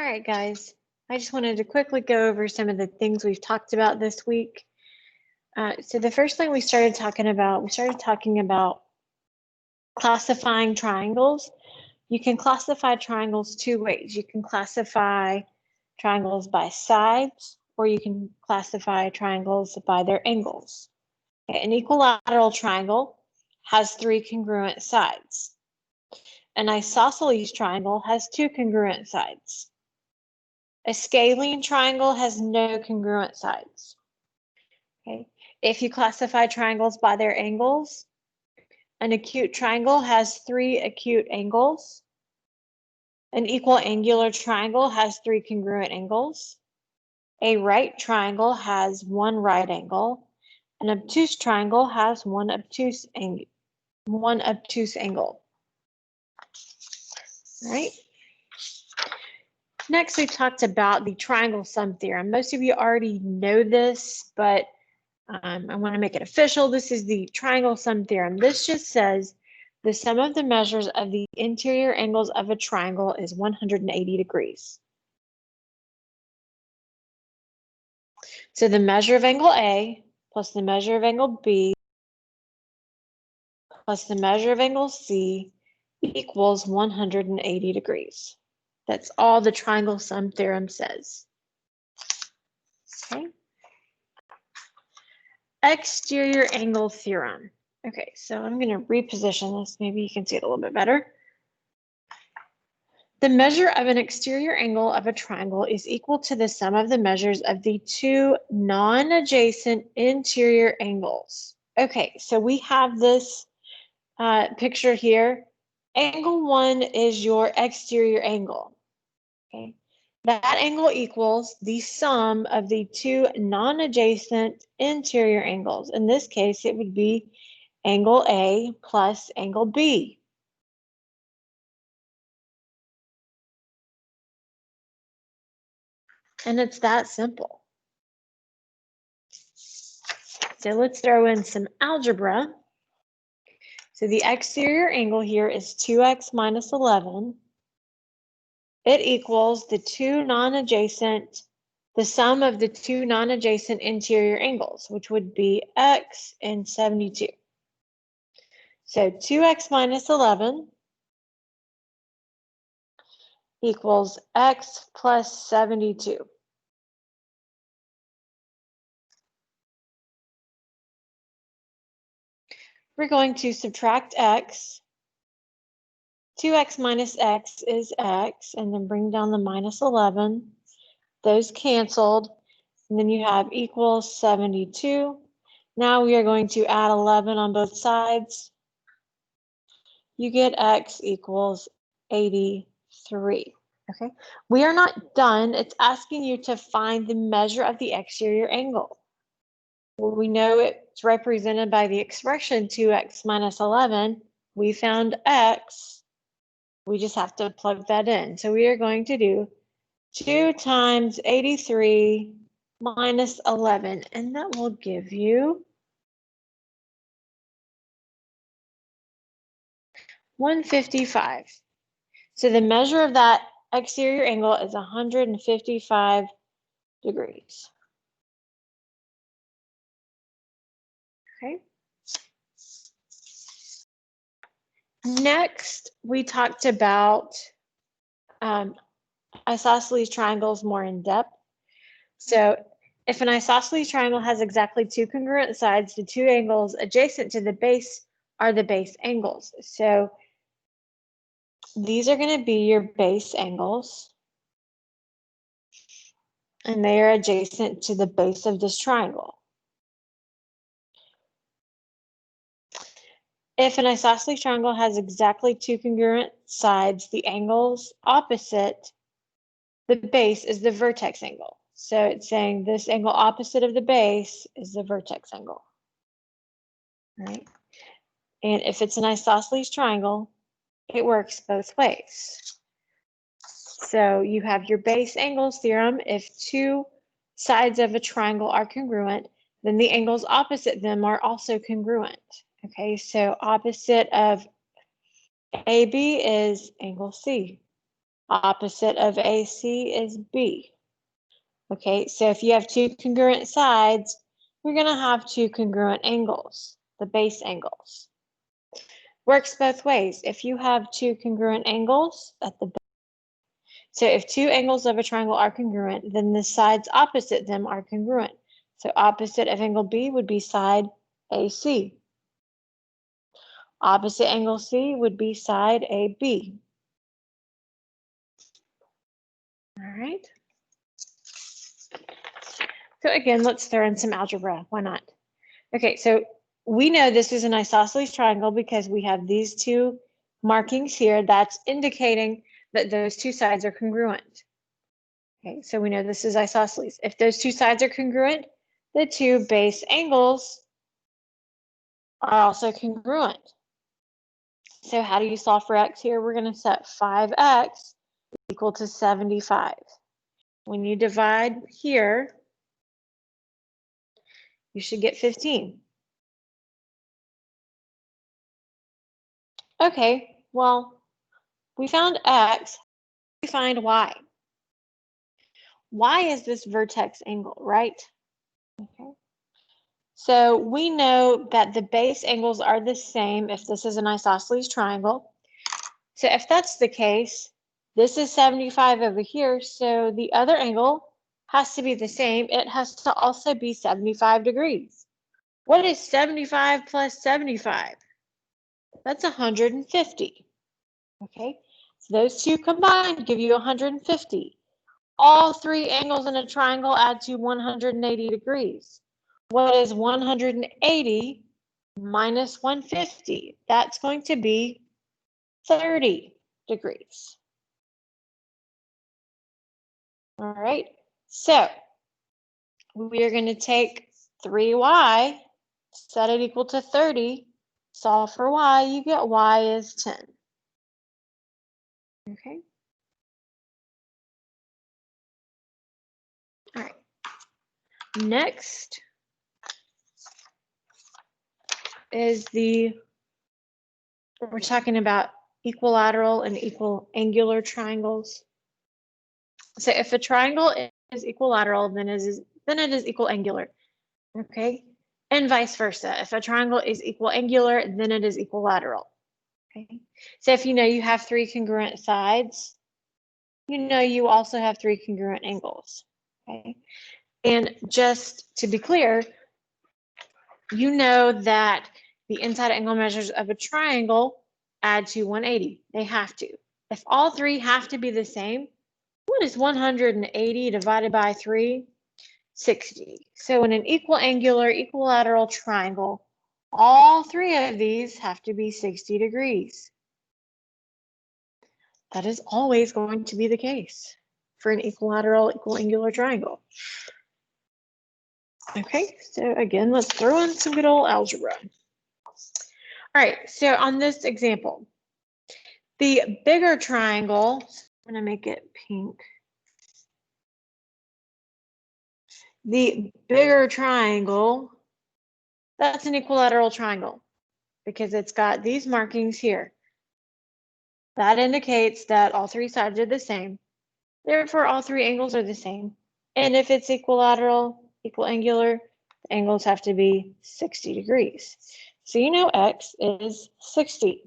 All right, guys, I just wanted to quickly go over some of the things we've talked about this week. So the first thing we started talking about classifying triangles. You can classify triangles two ways. You can classify triangles by sides, or you can classify triangles by their angles. Okay, an equilateral triangle has three congruent sides. An isosceles triangle has two congruent sides. A scalene triangle has no congruent sides. Okay. If you classify triangles by their angles, an acute triangle has three acute angles. An equal angular triangle has three congruent angles. A right triangle has one right angle. An obtuse triangle has one obtuse angle. All right. Next, we talked about the triangle sum theorem. Most of you already know this, but I want to make it official. This is the triangle sum theorem. This just says the sum of the measures of the interior angles of a triangle is 180 degrees. So the measure of angle A plus the measure of angle B plus the measure of angle C equals 180 degrees. That's all the triangle sum theorem says. Okay. Exterior angle theorem. Okay, so I'm going to reposition this. Maybe you can see it a little bit better. The measure of an exterior angle of a triangle is equal to the sum of the measures of the two non-adjacent interior angles. Okay, so we have this picture here. Angle 1 is your exterior angle. Okay, that angle equals the sum of the two non-adjacent interior angles. In this case, it would be angle A plus angle B. And it's that simple. So let's throw in some algebra. So the exterior angle here is 2x minus 11. It equals the sum of the two non-adjacent interior angles, which would be x and 72. So 2x minus 11 equals x plus 72. We're going to subtract x. 2x minus x is x, and then bring down the minus 11. Those canceled, and then you have equals 72. Now we are going to add 11 on both sides. You get x equals 83. Okay, we are not done. It's asking you to find the measure of the exterior angle. Well, we know it's represented by the expression 2x minus 11. We found x. We just have to plug that in. So we are going to do 2 times 83 minus 11, and that will give you 155. So the measure of that exterior angle is 155 degrees. Okay. Next, we talked about isosceles triangles more in depth. So if an isosceles triangle has exactly two congruent sides, the two angles adjacent to the base are the base angles. So these are going to be your base angles, and they are adjacent to the base of this triangle. If an isosceles triangle has exactly two congruent sides, the angles opposite the base is the vertex angle. So it's saying this angle opposite of the base is the vertex angle. Right? And if it's an isosceles triangle, it works both ways. So you have your base angles theorem. If two sides of a triangle are congruent, then the angles opposite them are also congruent. Okay, so opposite of AB is angle C. Opposite of AC is B. Okay, so if you have two congruent sides, you're going to have two congruent angles, the base angles. Works both ways. If you have two congruent angles at the base, so if two angles of a triangle are congruent, then the sides opposite them are congruent. So opposite of angle B would be side AC. Opposite angle C would be side AB. All right. So again, let's throw in some algebra. Why not? Okay, so we know this is an isosceles triangle because we have these two markings here. That's indicating that those two sides are congruent. Okay, so we know this is isosceles. If those two sides are congruent, the two base angles are also congruent. So how do you solve for x here? We're going to set 5x equal to 75. When you divide here, you should get 15. Okay, well, we found x. We find y. Y is this vertex angle, right? Okay. So we know that the base angles are the same if this is an isosceles triangle. So if that's the case, this is 75 over here, so the other angle has to be the same. It has to also be 75 degrees. What is 75 plus 75? That's 150. Okay, so those two combined give you 150. All three angles in a triangle add to 180 degrees. What is 180 minus 150? That's going to be 30 degrees. All right, so we are going to take 3y, set it equal to 30, solve for y, you get y is 10. Okay. All right. Next is we're talking about equilateral and equal angular triangles. So if a triangle is equilateral, then it is equal angular. Okay. And vice versa. If a triangle is equal angular, then it is equilateral. Okay. So if you know you have three congruent sides, you know you also have three congruent angles. Okay. And just to be clear, you know that the inside angle measures of a triangle add to 180. They have to. If all three have to be the same, what is 180 divided by 3? 60. So in an equal angular, equilateral triangle, all three of these have to be 60 degrees. That is always going to be the case for an equilateral, equal angular triangle. Okay, so again, let's throw in some good old algebra. All right, so on this example, the bigger triangle, I'm going to make it pink. The bigger triangle, that's an equilateral triangle because it's got these markings here. That indicates that all three sides are the same. Therefore, all three angles are the same. And if it's equilateral, equal angular, the angles have to be 60 degrees. So you know x is 60.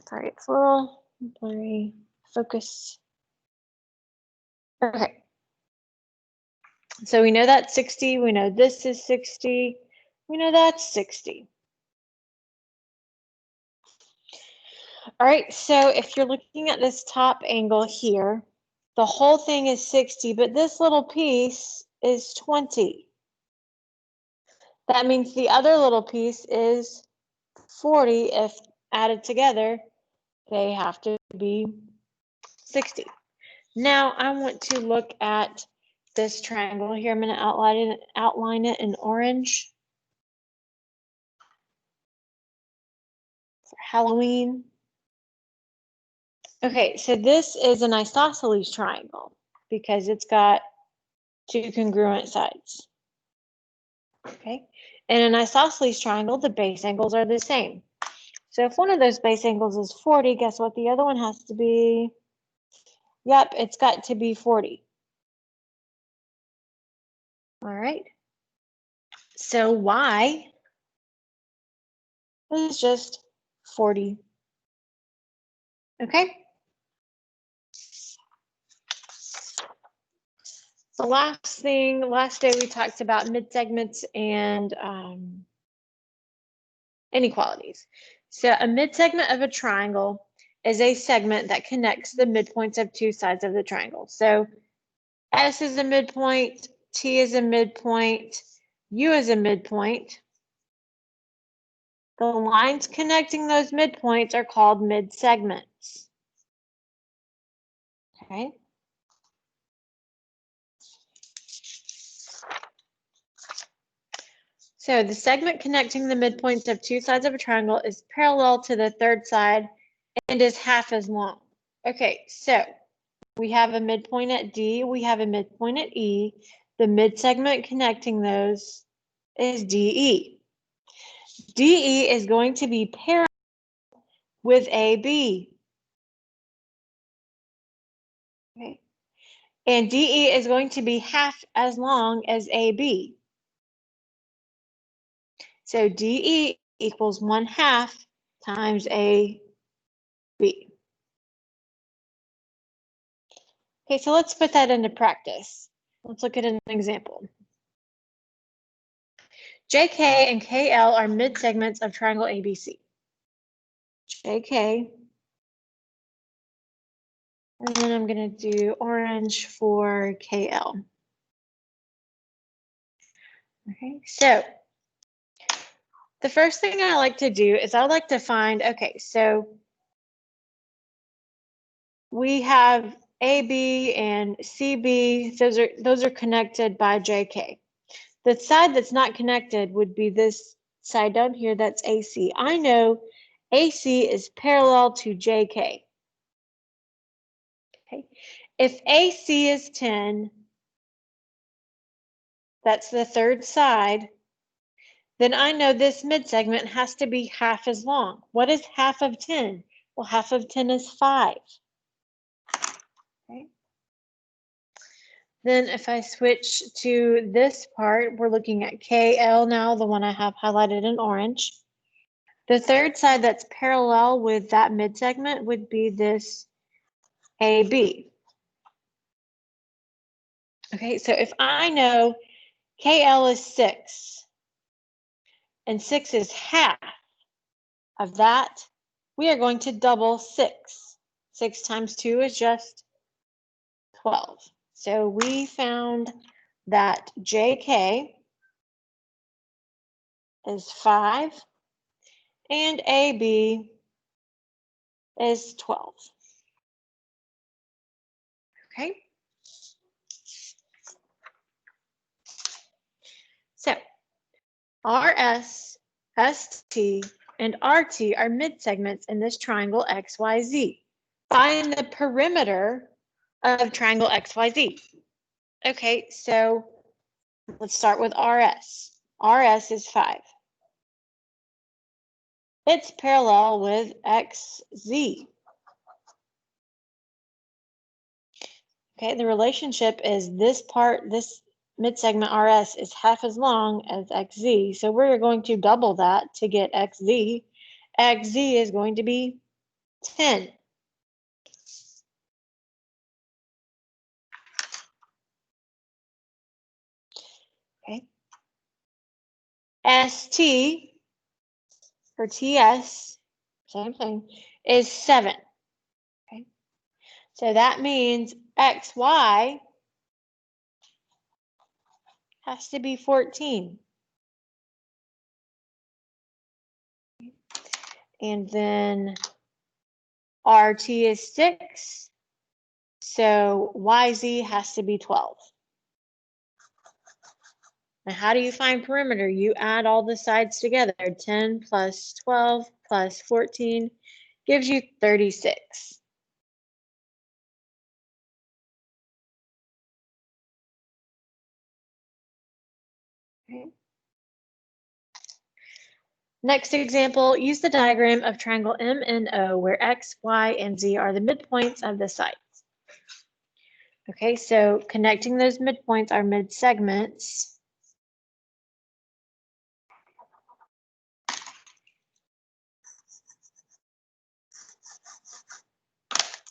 Sorry, it's a little blurry. Focus. Okay. So we know that's 60. We know this is 60. We know that's 60. All right, so if you're looking at this top angle here, the whole thing is 60, but this little piece is 20. That means the other little piece is 40. If added together, they have to be 60. Now I want to look at this triangle here. I'm going to outline it in orange for Halloween. Okay, so this is an isosceles triangle because it's got two congruent sides. Okay, in an isosceles triangle, the base angles are the same. So if one of those base angles is 40, guess what the other one has to be? Yep, it's got to be 40. All right. So y is just 40. Okay. The last day we talked about midsegments and inequalities. So a midsegment of a triangle is a segment that connects the midpoints of two sides of the triangle. So S is a midpoint, T is a midpoint, U is a midpoint. The lines connecting those midpoints are called midsegments. Okay. So the segment connecting the midpoints of two sides of a triangle is parallel to the third side and is half as long. Okay, so we have a midpoint at D, we have a midpoint at E. The midsegment connecting those is DE. DE is going to be parallel with AB. Okay. And DE is going to be half as long as AB. So DE equals 1/2 times AB. Okay, so let's put that into practice. Let's look at an example. JK and KL are midsegments of triangle ABC. JK, and then I'm going to do orange for KL. Okay, so the first thing I like to do is I like to find, okay, so we have AB and CB, those are connected by JK. The side that's not connected would be this side down here, that's AC. I know AC is parallel to JK. Okay. If AC is 10, that's the third side, then I know this midsegment has to be half as long. What is half of 10? Well, half of 10 is 5. Okay. Then if I switch to this part, we're looking at KL now, the one I have highlighted in orange. The third side that's parallel with that midsegment would be this AB. Okay, so if I know KL is 6 and 6 is half of that, we are going to double 6. 6 times 2 is just 12. So we found that JK is 5 and AB is 12. Okay. So RS, ST, and RT are midsegments in this triangle XYZ. Find the perimeter of triangle XYZ. Okay, so let's start with RS. RS is 5. It's parallel with XZ. Okay, the relationship is this part, this midsegment RS is half as long as XZ. So we're going to double that to get XZ. XZ is going to be 10. Okay. ST for TS, same thing, is 7. Okay. So that means XY has to be 14. And then RT is 6. So YZ has to be 12. Now, how do you find perimeter? You add all the sides together. 10 plus 12 plus 14 gives you 36. Okay. Next example, use the diagram of triangle MNO where X, Y, and Z are the midpoints of the sides. Okay, so connecting those midpoints are mid-segments.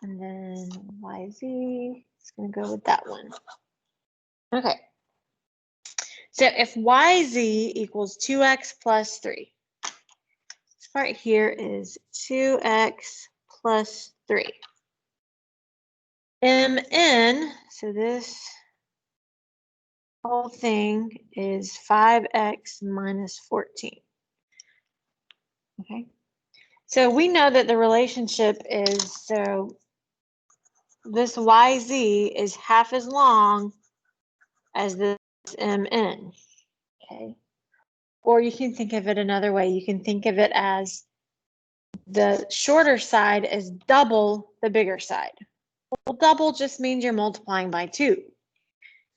And then YZ is going to go with that one. Okay. So if YZ equals 2X plus 3, this part here is 2X plus 3. MN, so this whole thing is 5X minus 14. Okay. So we know that the relationship is, so this YZ is half as long as this MN. Okay. Or you can think of it another way. You can think of it as the shorter side is double the bigger side. Well, double just means you're multiplying by 2.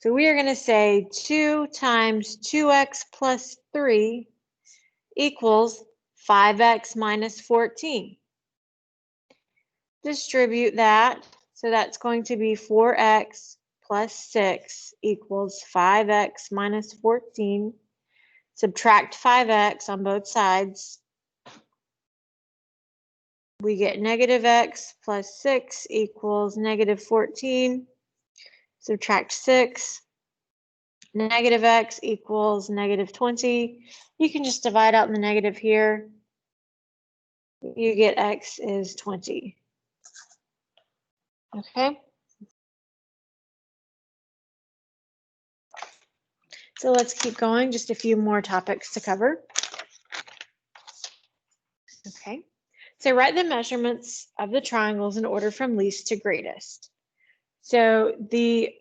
So we are going to say 2 times 2x plus 3 equals 5x minus 14. Distribute that. So that's going to be 4x plus 6 equals 5x minus 14. Subtract 5x on both sides. We get negative x plus 6 equals negative 14. Subtract 6. Negative x equals negative 20. You can just divide out the negative here. You get x is 20. Okay. So let's keep going. Just a few more topics to cover. Okay. So write the measurements of the triangles in order from least to greatest. So the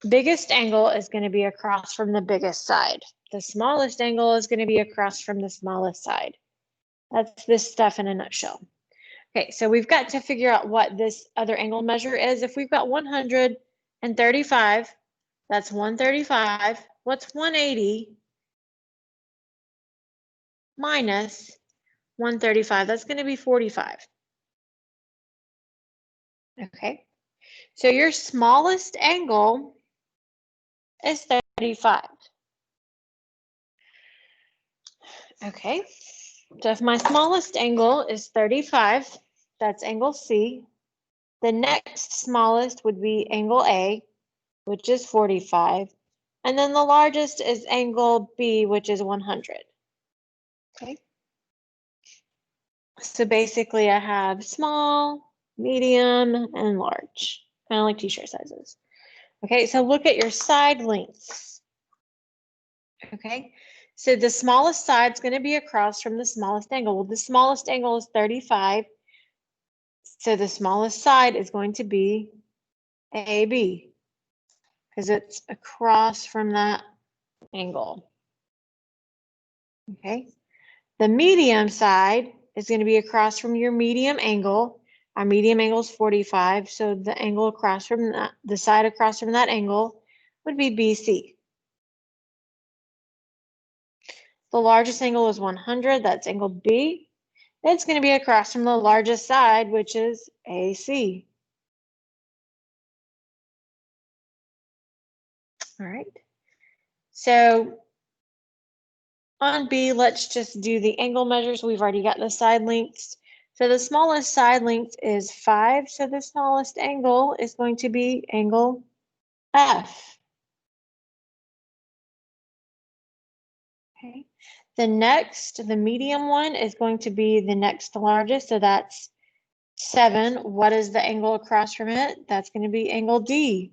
biggest angle is going to be across from the biggest side. The smallest angle is going to be across from the smallest side. That's this stuff in a nutshell. Okay, so we've got to figure out what this other angle measure is. If we've got 135, that's 135. What's 180 minus 135? That's going to be 45. Okay, so your smallest angle is 35. Okay, so if my smallest angle is 35, that's angle C. The next smallest would be angle A, which is 45. And then the largest is angle B, which is 100. Okay. So basically I have small, medium, and large, kind of like t-shirt sizes. Okay, so look at your side lengths. Okay, so the smallest side is going to be across from the smallest angle. Well, the smallest angle is 35. So the smallest side is going to be AB because it's across from that angle. Okay, the medium side is going to be across from your medium angle. Our medium angle is 45, so the angle across from that, the side across from that angle would be BC. The largest angle is 100, that's angle B. It's going to be across from the largest side, which is AC. All right. So on B, let's just do the angle measures. We've already got the side lengths. So the smallest side length is 5. So the smallest angle is going to be angle F. Okay. The medium one is going to be the next largest. So that's 7. What is the angle across from it? That's going to be angle D.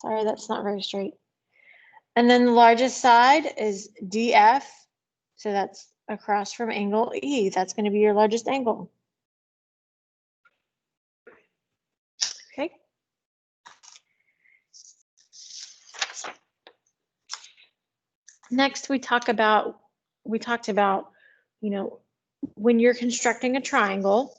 Sorry, that's not very straight. And then the largest side is DF. So that's across from angle E. That's going to be your largest angle. Okay. Next, we talked about, you know, when you're constructing a triangle,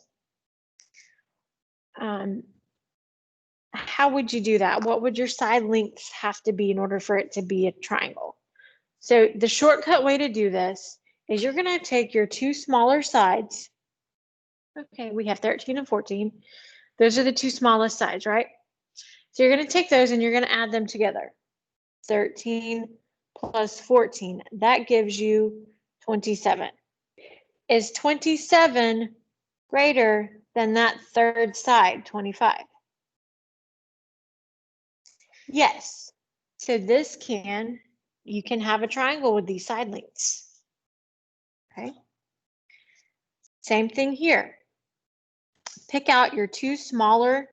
how would you do that? What would your side lengths have to be in order for it to be a triangle? So the shortcut way to do this is you're going to take your two smaller sides. Okay, we have 13 and 14. Those are the two smallest sides, right? So you're going to take those and you're going to add them together. 13 plus 14. That gives you 27. Is 27 greater than that third side, 25? Yes. So you can have a triangle with these side lengths. Okay. Same thing here. Pick out your two smaller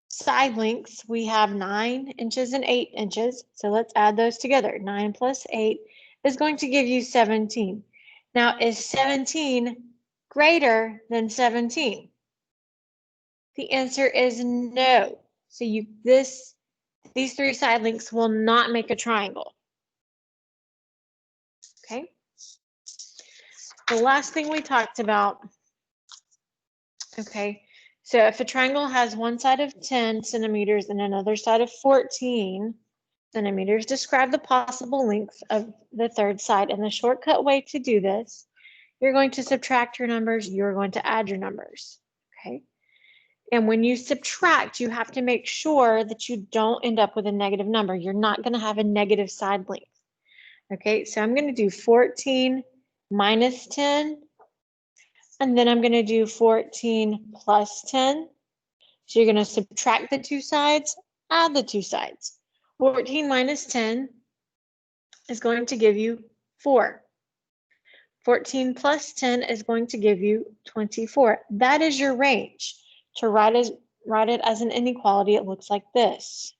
side lengths. We have 9 inches and 8 inches. So let's add those together. 9 plus 8 is going to give you 17. Now, is 17 greater than 17? The answer is no. So these three side lengths will not make a triangle. Okay. The last thing we talked about. Okay. So if a triangle has one side of 10 centimeters and another side of 14 centimeters, describe the possible length of the third side. And the shortcut way to do this, you're going to subtract your numbers, you're going to add your numbers. Okay. And when you subtract, you have to make sure that you don't end up with a negative number. You're not going to have a negative side length. Okay, so I'm going to do 14 minus 10, and then I'm going to do 14 plus 10. So you're going to subtract the two sides, add the two sides. 14 minus 10 is going to give you 4. 14 plus 10 is going to give you 24. That is your range. To write it as an inequality, it looks like this.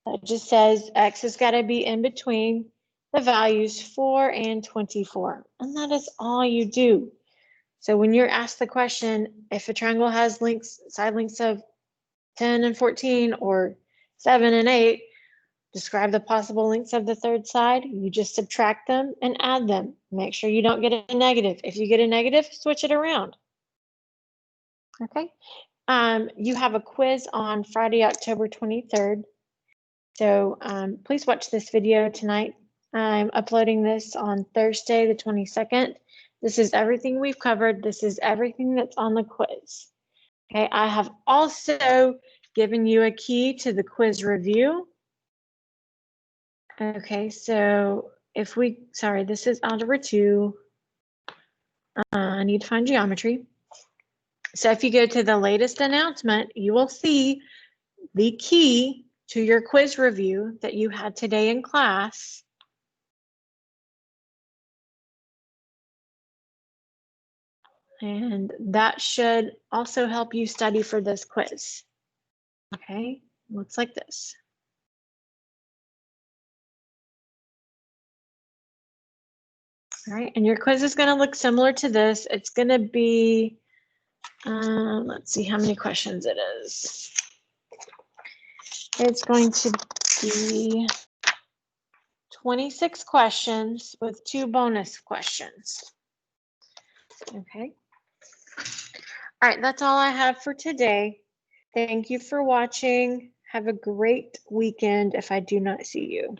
It just says X has got to be in between the values 4 and 24. And that is all you do. So when you're asked the question, if a triangle has side lengths of 10 and 14 or 7 and 8, describe the possible lengths of the third side. You just subtract them and add them. Make sure you don't get a negative. If you get a negative, switch it around. Okay. You have a quiz on Friday, October 23rd. So please watch this video tonight. I'm uploading this on Thursday, the 22nd. This is everything we've covered. This is everything that's on the quiz. Okay, I have also given you a key to the quiz review. Okay, so this is Algebra 2. I need to find geometry. So if you go to the latest announcement, you will see the key to your quiz review that you had today in class. And that should also help you study for this quiz. Okay, looks like this. All right, and your quiz is going to look similar to this. It's going to be, let's see how many questions it is. It's going to be 26 questions with 2 bonus questions. Okay. All right, that's all I have for today. Thank you for watching. Have a great weekend if I do not see you.